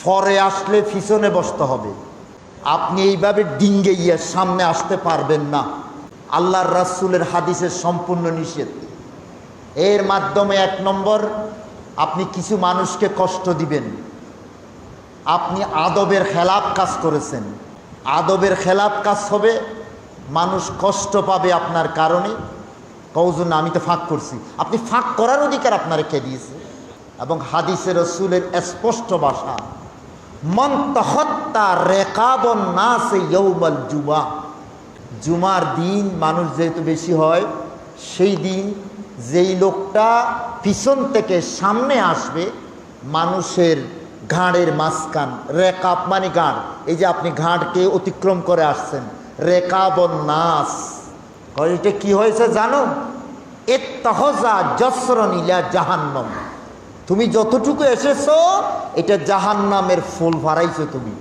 পরে আসলে পিছনে বসতে হবে। আপনি এইভাবে ডিঙ্গে গিয়ে সামনে আসতে পারবেন না। আল্লাহর রাসূলের হাদিসের সম্পূর্ণ নিষেধ। এর মাধ্যমে 1 নম্বর, আপনি কিছু মানুষকে কষ্ট দিবেন। আপনি আদবের খেলাপ কাজ করেছেন। আদবের খেলাপ কাজ হবে, মানুষ কষ্ট পাবে আপনার কারণে। কওজন আমি তো ফাঁক করছি, আপনি ফাঁক করার অধিকার আপনার কে দিয়েছে? এবং হাদিসে রাসূলের স্পষ্ট ভাষা, মান তাখাত্তা রিকাবুন নাস ইয়াউমাল জুমআ, জুমার দিন মানুষ যেহেতু বেশি হয়, সেই দিন যেই লোকটা পিছন থেকে সামনে আসবে, মানুষের ঘাড়ের মাঝখান, রেকাব মানে ঘাড়, এই যে আপনি ঘাড়কে অতিক্রম করে আসছেন, রেকাবুন নাস। এটা কি হয়েছে জানো? ইত্তাখাযা জাসরান ইলা জাহান্নাম, তুমি যতটুকু এসেছো এটা জাহান্নামের ফুল ভাড়াইছো তুমি।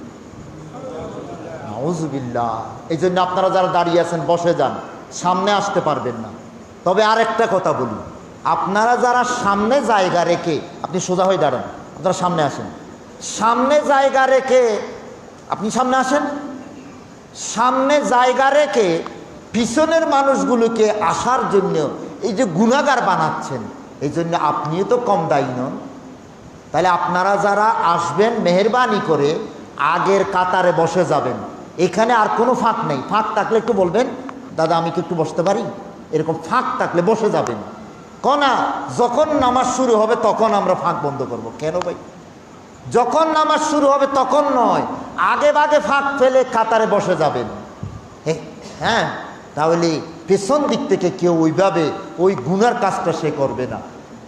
নাউযুবিল্লাহ। এই জন্য আপনারা যারা দাঁড়িয়ে আছেন বসে যান, সামনে আসতে পারবেন না। তবে আরেকটা কথা বলি, আপনারা যারা সামনে জায়গা রেখে, আপনি সোজা হয়ে দাঁড়ান, আপনারা সামনে আসেন, সামনে জায়গা রেখে আপনি সামনে আসেন, সামনে জায়গা রেখে পিছনের মানুষগুলোকে আসার জন্য এই যে গুনাহগার বানাচ্ছেন, এই জন্য আপনিও তো কম দায়ী নন। তাহলে আপনারা যারা আসবেন মেহেরবানি করে আগের কাতারে বসে যাবেন। এখানে আর কোনো ফাঁক নেই। ফাঁক থাকলে একটু বলবেন, দাদা আমি কি একটু বসতে পারি? এরকম ফাঁক থাকলে বসে যাবেন। না, যখন নামাজ শুরু হবে তখন আমরা ফাঁক বন্ধ করব। কেন ভাই? যখন নামাজ শুরু হবে তখন নয়, আগে ভাগে ফাঁক ফেলে কাতারে বসে যাবেন। হ্যাঁ, তাহলে পেছন দিক থেকে কেউ ওইভাবে ওই গুনার কাজটা সে করবে না।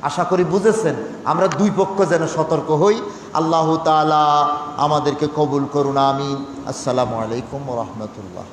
আশা করি বুঝেছেন। আমরা দুই পক্ষ যেন সতর্ক হই। আল্লাহ তাআলা আমাদেরকে কবুল করুন, আমিন। আসসালামু আলাইকুম ওয়া রাহমাতুল্লাহ।